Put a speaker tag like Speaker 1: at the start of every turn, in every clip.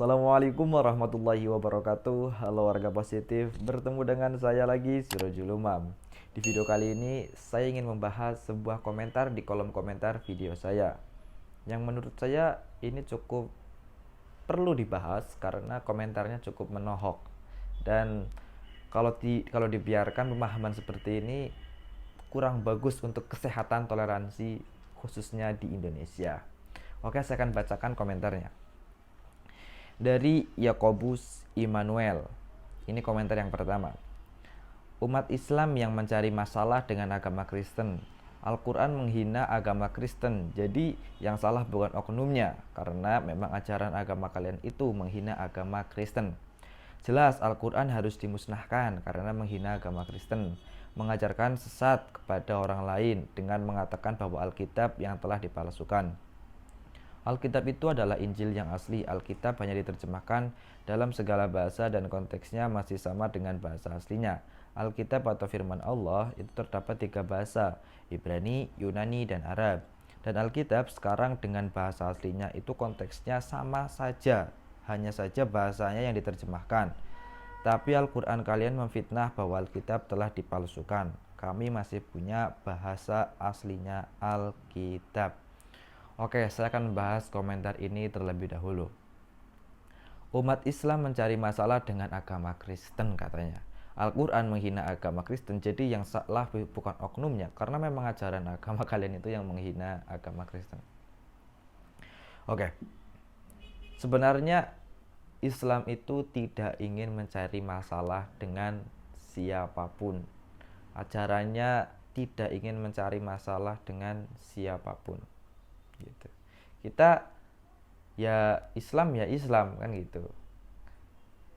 Speaker 1: Assalamualaikum warahmatullahi wabarakatuh. Halo warga positif, bertemu dengan saya lagi Sirojul Umam. Di video kali ini saya ingin membahas sebuah komentar di kolom komentar video saya yang menurut saya ini cukup perlu dibahas karena komentarnya cukup menohok. Dan kalau dibiarkan pemahaman seperti ini kurang bagus untuk kesehatan toleransi khususnya di Indonesia. Oke, saya akan bacakan komentarnya. Dari Yakobus Immanuel. Ini komentar yang pertama. Umat Islam yang mencari masalah dengan agama Kristen. Al-Quran menghina agama Kristen. Jadi yang salah bukan oknumnya, karena memang ajaran agama kalian itu menghina agama Kristen. Jelas Al-Quran harus dimusnahkan karena menghina agama Kristen, mengajarkan sesat kepada orang lain dengan mengatakan bahwa Alkitab yang telah dipalsukan. Alkitab itu adalah Injil yang asli. Alkitab hanya diterjemahkan dalam segala bahasa dan konteksnya masih sama dengan bahasa aslinya. Alkitab atau firman Allah itu terdapat 3 bahasa, Ibrani, Yunani, dan Arab. Dan Alkitab sekarang dengan bahasa aslinya itu konteksnya sama saja, hanya saja bahasanya yang diterjemahkan. Tapi Al-Quran kalian memfitnah bahwa Alkitab telah dipalsukan. Kami masih punya bahasa aslinya Alkitab. Oke, saya akan membahas komentar ini terlebih dahulu. Umat Islam mencari masalah dengan agama Kristen katanya. Al-Quran menghina agama Kristen, jadi yang salah bukan oknumnya, karena memang ajaran agama kalian itu yang menghina agama Kristen. Oke, sebenarnya Islam itu tidak ingin mencari masalah dengan siapapun. Ajarannya tidak ingin mencari masalah dengan siapapun. Gitu. Kita ya Islam kan gitu.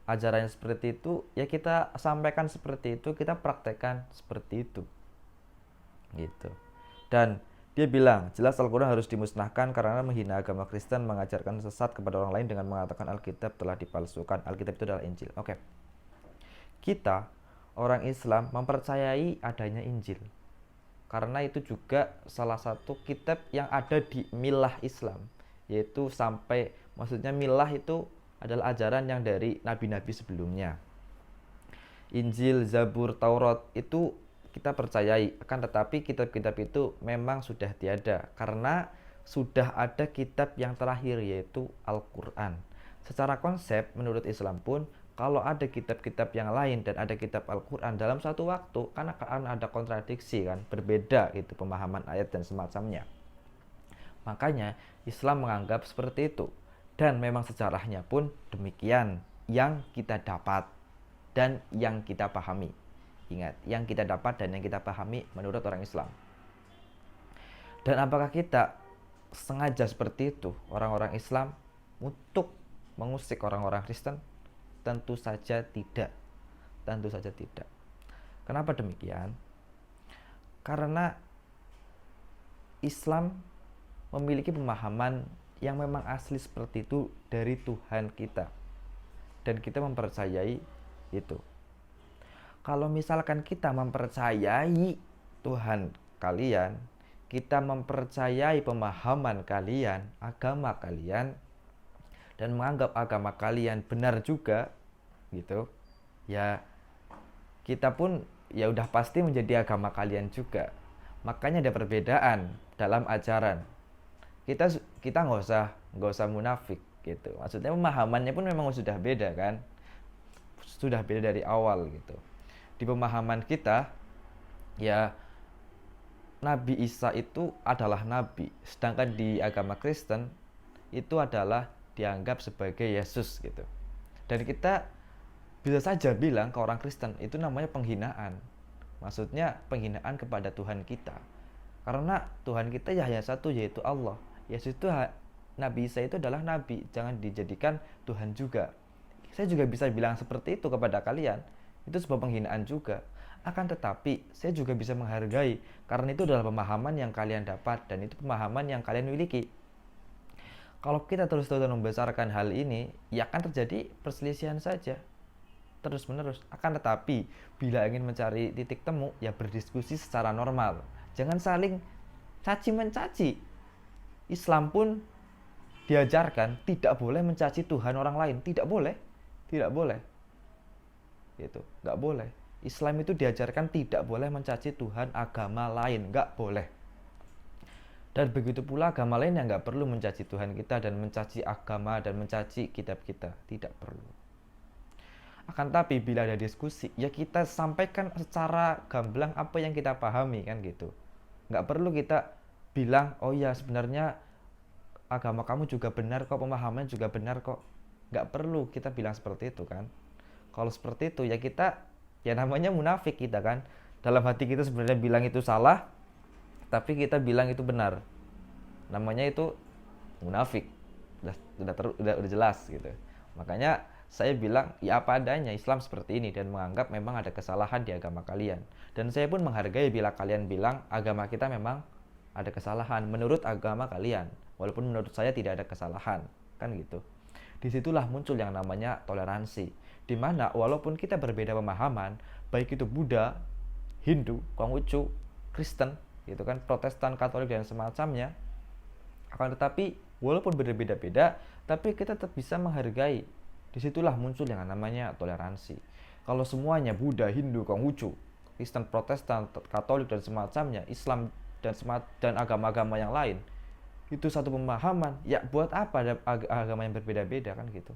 Speaker 1: Ajarannya seperti itu ya kita sampaikan seperti itu, kita praktekkan seperti itu. Gitu. Dan dia bilang, jelas Al-Quran harus dimusnahkan karena menghina agama Kristen, mengajarkan sesat kepada orang lain dengan mengatakan Alkitab telah dipalsukan. Alkitab itu adalah Injil. Oke. Kita orang Islam mempercayai adanya Injil. Karena itu juga salah satu kitab yang ada di milah Islam, yaitu sampai, maksudnya milah itu adalah ajaran yang dari nabi-nabi sebelumnya. Injil, Zabur, Taurat itu kita percayai, akan tetapi kitab-kitab itu memang sudah tiada karena sudah ada kitab yang terakhir, yaitu Al-Quran. Secara konsep menurut Islam pun, kalau ada kitab-kitab yang lain dan ada kitab Al-Quran dalam satu waktu, kan akan ada kontradiksi kan, berbeda itu pemahaman ayat dan semacamnya. Makanya Islam menganggap seperti itu, dan memang sejarahnya pun demikian yang kita dapat dan yang kita pahami. Ingat, yang kita dapat dan yang kita pahami menurut orang Islam. Dan apakah kita sengaja seperti itu, orang-orang Islam, untuk mengusik orang-orang Kristen? Tentu saja tidak. Tentu saja tidak. Kenapa demikian? Karena Islam memiliki pemahaman yang memang asli seperti itu dari Tuhan kita. Dan kita mempercayai itu. Kalau misalkan kita mempercayai Tuhan kalian, kita mempercayai pemahaman kalian, agama kalian, dan menganggap agama kalian benar juga gitu, ya kita pun ya udah pasti menjadi agama kalian juga. Makanya ada perbedaan dalam ajaran. Kita nggak usah munafik gitu, maksudnya pemahamannya pun memang sudah beda kan, sudah beda dari awal gitu. Di pemahaman kita ya Nabi Isa itu adalah nabi, sedangkan di agama Kristen itu adalah dianggap sebagai Yesus gitu. Dan kita bisa saja bilang ke orang Kristen itu namanya penghinaan. Maksudnya penghinaan kepada Tuhan kita. Karena Tuhan kita ya hanya satu, yaitu Allah. Yesus itu Nabi Isa itu adalah nabi, jangan dijadikan Tuhan juga. Saya juga bisa bilang seperti itu kepada kalian. Itu sebuah penghinaan juga. Akan tetapi saya juga bisa menghargai karena itu adalah pemahaman yang kalian dapat dan itu pemahaman yang kalian miliki. Kalau kita terus-terusan membesarkan hal ini, ya akan terjadi perselisihan saja, terus-menerus. Akan tetapi, bila ingin mencari titik temu, ya berdiskusi secara normal. Jangan saling caci-mencaci. Islam pun diajarkan tidak boleh mencaci Tuhan orang lain, tidak boleh, tidak boleh, gitu, nggak boleh. Islam itu diajarkan tidak boleh mencaci Tuhan agama lain, nggak boleh. Dan begitu pula agama lain yang nggak perlu mencaci Tuhan kita dan mencaci agama dan mencaci kitab kita, tidak perlu. Akan tapi bila ada diskusi, ya kita sampaikan secara gamblang apa yang kita pahami kan gitu. Nggak perlu kita bilang, oh ya sebenarnya agama kamu juga benar kok, pemahaman juga benar kok. Nggak perlu kita bilang seperti itu kan. Kalau seperti itu ya kita, ya namanya munafik kita kan. Dalam hati kita sebenarnya bilang itu salah, tapi kita bilang itu benar. Namanya itu munafik. Udah jelas gitu. Makanya saya bilang ya apa adanya, Islam seperti ini, dan menganggap memang ada kesalahan di agama kalian. Dan saya pun menghargai bila kalian bilang agama kita memang ada kesalahan menurut agama kalian, walaupun menurut saya tidak ada kesalahan, kan gitu. Disitulah muncul yang namanya toleransi, dimana walaupun kita berbeda pemahaman, baik itu Buddha, Hindu, Konghucu, Kristen, gitu kan, Protestan, Katolik dan semacamnya, akan tetapi walaupun berbeda-beda, tapi kita tetap bisa menghargai. Disitulah muncul yang namanya toleransi. Kalau semuanya Buddha, Hindu, Konghucu, Kristen, Protestan, Katolik dan semacamnya, Islam dan agama-agama yang lain itu satu pemahaman, ya buat apa ada agama yang berbeda-beda kan gitu.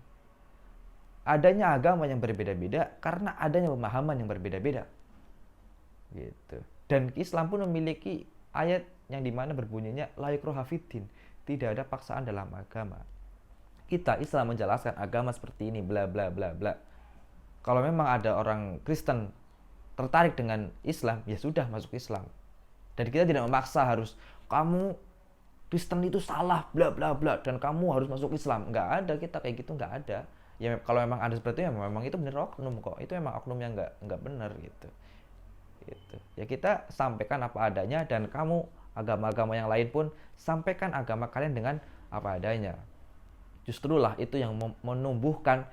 Speaker 1: Adanya agama yang berbeda-beda karena adanya pemahaman yang berbeda-beda gitu. Dan Islam pun memiliki ayat yang dimana berbunyinya la ikraha fiddin, tidak ada paksaan dalam agama. Kita Islam menjelaskan agama seperti ini bla bla bla bla. Kalau memang ada orang Kristen tertarik dengan Islam, ya sudah masuk Islam. Dan kita tidak memaksa harus kamu Kristen itu salah bla bla bla dan kamu harus masuk Islam. Nggak ada, kita kayak gitu nggak ada. Ya kalau memang ada seperti itu ya memang itu benar oknum kok. Itu memang oknum yang nggak benar gitu. Gitu. Ya kita sampaikan apa adanya, dan kamu agama-agama yang lain pun sampaikan agama kalian dengan apa adanya. Justrulah itu yang menumbuhkan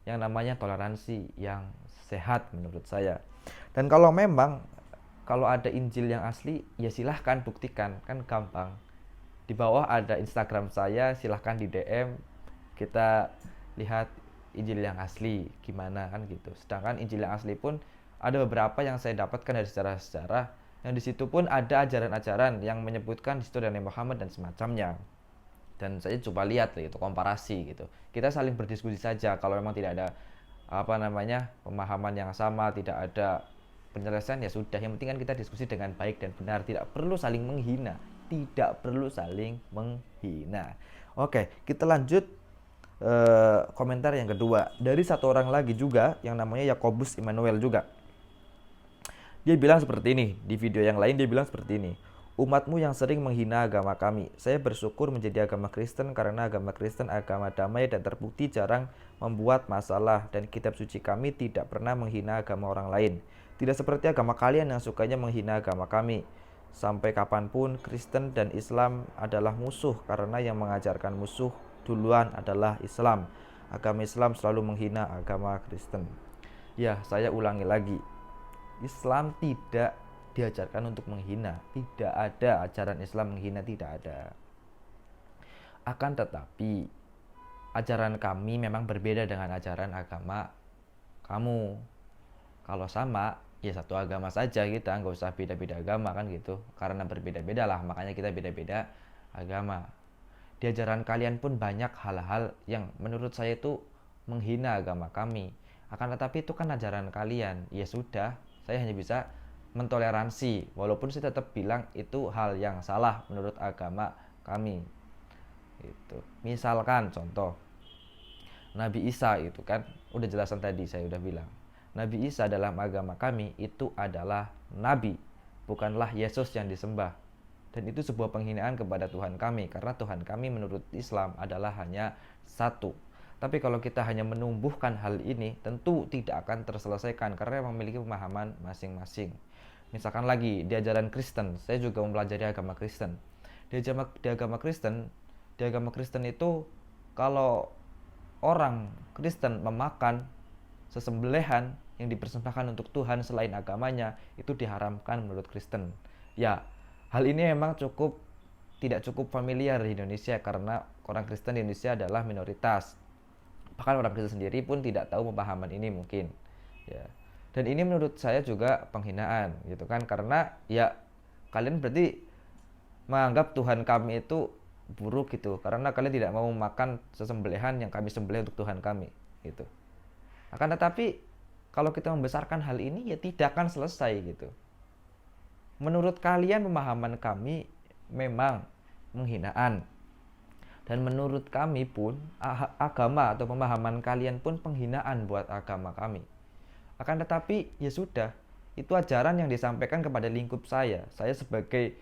Speaker 1: yang namanya toleransi yang sehat menurut saya. Dan kalau memang kalau ada Injil yang asli, ya silahkan buktikan, kan gampang. Di bawah ada Instagram saya, silahkan di DM, kita lihat Injil yang asli gimana kan gitu. Sedangkan Injil yang asli pun ada beberapa yang saya dapatkan dari sejarah-sejarah, yang di situ pun ada ajaran-ajaran yang menyebutkan historia Nabi Muhammad dan semacamnya. Dan saya coba lihat gitu, komparasi gitu. Kita saling berdiskusi saja. Kalau memang tidak ada pemahaman yang sama, tidak ada penyelesaian, ya sudah, yang penting kan kita diskusi dengan baik dan benar, tidak perlu saling menghina, Oke, kita lanjut komentar yang kedua dari satu orang lagi juga yang namanya Yakobus Immanuel juga. Dia bilang seperti ini, di video yang lain dia bilang seperti ini: umatmu yang sering menghina agama kami, saya bersyukur menjadi agama Kristen karena agama Kristen agama damai dan terbukti jarang membuat masalah, dan kitab suci kami tidak pernah menghina agama orang lain. Tidak seperti agama kalian yang sukanya menghina agama kami. Sampai kapanpun Kristen dan Islam adalah musuh karena yang mengajarkan musuh duluan adalah Islam. Agama Islam selalu menghina agama Kristen. Ya, saya ulangi lagi. Islam tidak diajarkan untuk menghina. Tidak ada ajaran Islam menghina, tidak ada. Akan tetapi ajaran kami memang berbeda dengan ajaran agama kamu. Kalau sama, ya satu agama saja, kita nggak usah beda-beda agama kan gitu. Karena berbeda-beda lah, makanya kita beda-beda agama. Di ajaran kalian pun banyak hal-hal yang menurut saya itu menghina agama kami. Akan tetapi itu kan ajaran kalian. Ya sudah, saya hanya bisa mentoleransi, walaupun saya tetap bilang itu hal yang salah menurut agama kami. Itu. Misalkan contoh, Nabi Isa itu kan udah jelasan tadi, saya udah bilang. Nabi Isa dalam agama kami itu adalah nabi, bukanlah Yesus yang disembah. Dan itu sebuah penghinaan kepada Tuhan kami, karena Tuhan kami menurut Islam adalah hanya satu. Tapi kalau kita hanya menumbuhkan hal ini, tentu tidak akan terselesaikan karena memiliki pemahaman masing-masing. Misalkan lagi di ajaran Kristen, saya juga mempelajari agama Kristen. Di agama Kristen itu kalau orang Kristen memakan sesembelihan yang dipersembahkan untuk Tuhan selain agamanya, itu diharamkan menurut Kristen. Ya, hal ini memang cukup tidak cukup familiar di Indonesia karena orang Kristen di Indonesia adalah minoritas. Bahkan orang Kristen sendiri pun tidak tahu pemahaman ini mungkin. Ya. Dan ini menurut saya juga penghinaan gitu kan, karena ya kalian berarti menganggap Tuhan kami itu buruk gitu karena kalian tidak mau makan sesembelihan yang kami sembelih untuk Tuhan kami gitu. Akan tetapi kalau kita membesarkan hal ini ya tidak akan selesai gitu. Menurut kalian pemahaman kami memang menghinaan, dan menurut kami pun agama atau pemahaman kalian pun penghinaan buat agama kami. Akan tetapi ya sudah, itu ajaran yang disampaikan kepada lingkup saya sebagai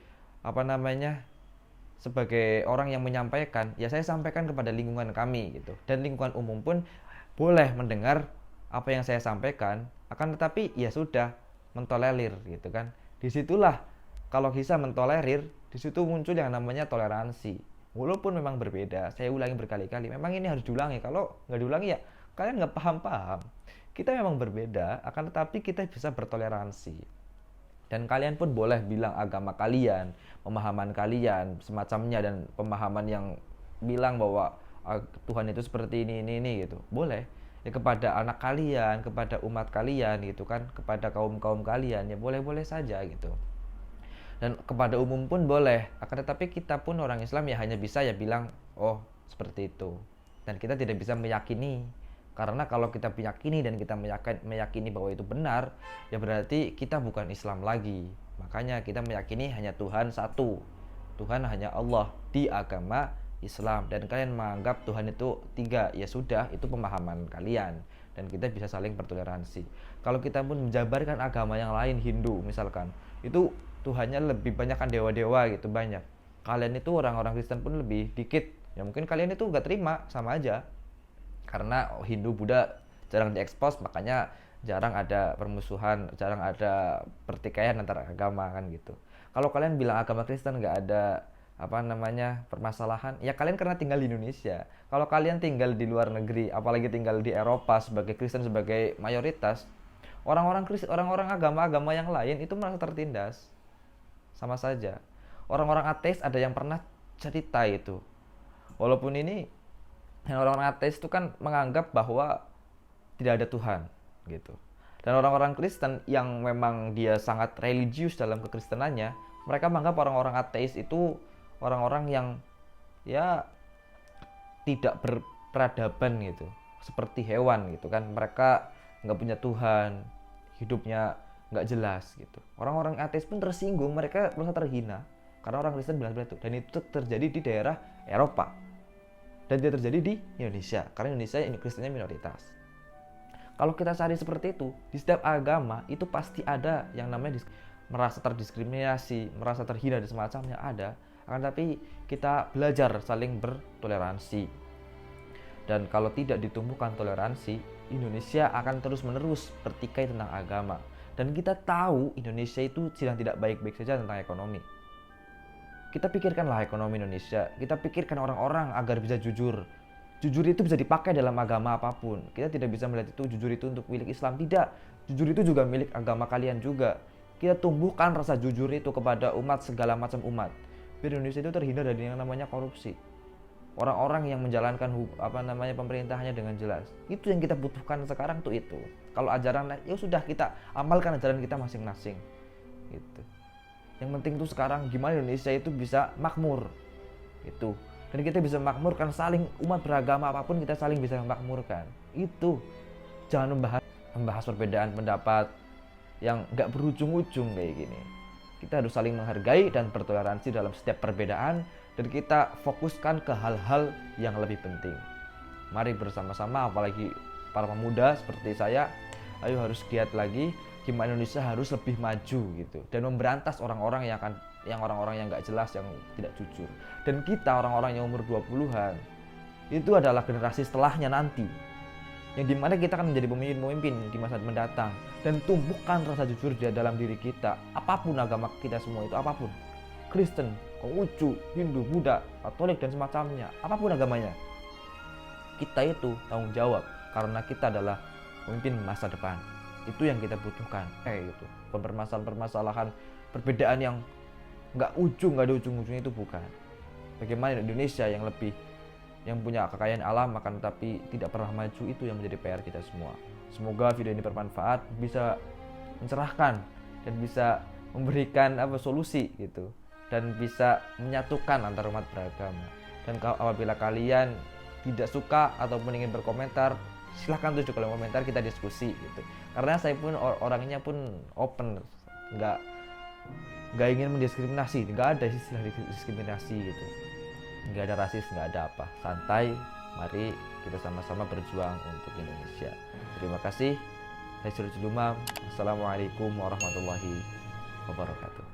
Speaker 1: sebagai orang yang menyampaikan, ya saya sampaikan kepada lingkungan kami gitu, dan lingkungan umum pun boleh mendengar apa yang saya sampaikan. Akan tetapi ya sudah, mentolerir gitu kan. Disitulah kalau bisa mentolerir, disitu muncul yang namanya toleransi. Walaupun memang berbeda, saya ulangi berkali-kali, memang ini harus diulangi. Kalau nggak diulangi ya kalian nggak paham-paham. Kita memang berbeda, akan tetapi kita bisa bertoleransi. Dan kalian pun boleh bilang agama kalian, pemahaman kalian, semacamnya, dan pemahaman yang bilang bahwa Tuhan itu seperti ini gitu. Boleh. Ya kepada anak kalian, kepada umat kalian gitu kan, kepada kaum-kaum kalian ya boleh-boleh saja gitu. Dan kepada umum pun boleh. Akan tetapi kita pun orang Islam ya hanya bisa ya bilang, oh seperti itu. Dan kita tidak bisa meyakini. Karena kalau kita meyakini dan kita meyakini bahwa itu benar, ya berarti kita bukan Islam lagi. Makanya kita meyakini hanya Tuhan satu. Tuhan hanya Allah di agama Islam. Dan kalian menganggap Tuhan itu tiga, ya sudah, itu pemahaman kalian. Dan kita bisa saling bertoleransi. Kalau kita pun menjabarkan agama yang lain, Hindu misalkan, itu Tuhannya lebih banyak kan dewa-dewa gitu, banyak. Kalian itu orang-orang Kristen pun lebih dikit. Ya mungkin kalian itu gak terima, sama aja. Karena Hindu, Buddha jarang diekspos, makanya jarang ada permusuhan, jarang ada pertikaian antara agama kan gitu. Kalau kalian bilang agama Kristen nggak ada permasalahan, ya kalian karena tinggal di Indonesia. Kalau kalian tinggal di luar negeri, apalagi tinggal di Eropa sebagai Kristen, sebagai mayoritas, orang-orang Kristen, orang-orang agama-agama yang lain itu merasa tertindas. Sama saja. Orang-orang ateis ada yang pernah cerita itu. Walaupun ini orang-orang ateis itu kan menganggap bahwa tidak ada Tuhan gitu. Dan orang-orang Kristen yang memang dia sangat religius dalam kekristenannya, mereka menganggap orang-orang ateis itu orang-orang yang ya tidak berperadaban gitu, seperti hewan gitu kan. Mereka nggak punya Tuhan, hidupnya nggak jelas gitu. Orang-orang ateis pun tersinggung, mereka merasa terhina karena orang Kristen bilang seperti itu. Dan itu terjadi di daerah Eropa dan tidak terjadi di Indonesia karena Indonesia ini Kristennya minoritas. Kalau kita cari seperti itu, di setiap agama itu pasti ada yang namanya merasa terdiskriminasi, merasa terhina dan semacamnya, ada. Akan tapi kita belajar saling bertoleransi. Dan kalau tidak ditumbuhkan toleransi, Indonesia akan terus-menerus bertikai tentang agama. Dan kita tahu Indonesia itu sedang tidak baik-baik saja tentang ekonomi. Kita pikirkanlah ekonomi Indonesia, kita pikirkan orang-orang agar bisa jujur. Jujur itu bisa dipakai dalam agama apapun. Kita tidak bisa melihat itu jujur itu untuk milik Islam, tidak. Jujur itu juga milik agama kalian juga. Kita tumbuhkan rasa jujur itu kepada umat, segala macam umat. Biar Indonesia itu terhindar dari yang namanya korupsi. Orang-orang yang menjalankan pemerintahannya dengan jelas. Itu yang kita butuhkan sekarang tuh itu. Kalau ajaran ya sudah, kita amalkan ajaran kita masing-masing. Gitu. Yang penting tuh sekarang gimana Indonesia itu bisa makmur. Itu. Dan kita bisa makmurkan saling, umat beragama apapun kita saling bisa memakmurkan. Itu. Jangan membahas perbedaan pendapat yang gak berujung-ujung kayak gini. Kita harus saling menghargai dan bertoleransi dalam setiap perbedaan, dan kita fokuskan ke hal-hal yang lebih penting. Mari bersama-sama, apalagi para pemuda seperti saya, ayo harus giat lagi gimana Indonesia harus lebih maju gitu, dan memberantas orang-orang yang orang-orang yang nggak jelas, yang tidak jujur. Dan kita orang-orang yang umur 20-an itu adalah generasi setelahnya nanti, yang dimana kita akan menjadi pemimpin di masa mendatang. Dan tumbuhkan rasa jujur di dalam diri kita, apapun agama kita semua itu, apapun, Kristen, Konghucu, Hindu, Buddha, Katolik dan semacamnya, apapun agamanya, kita itu tanggung jawab karena kita adalah pemimpin masa depan. Itu yang kita butuhkan. Itu permasalahan perbedaan yang nggak ada ujung-ujungnya itu bukan. bagaimana Indonesia yang punya kekayaan alam akan tetapi tidak pernah maju, itu yang menjadi PR kita semua. Semoga video ini bermanfaat, bisa mencerahkan dan bisa memberikan solusi gitu, dan bisa menyatukan antar umat beragama. Dan apabila kalian tidak suka ataupun ingin berkomentar, silahkan tulis di kolom komentar, kita diskusi gitu. Karena saya pun orangnya pun open, nggak ingin mendiskriminasi, nggak ada istilah diskriminasi gitu, nggak ada rasis, nggak ada apa, santai. Mari kita sama-sama berjuang untuk Indonesia. Terima kasih. Saya Surajul Umam. Assalamualaikum warahmatullahi wabarakatuh.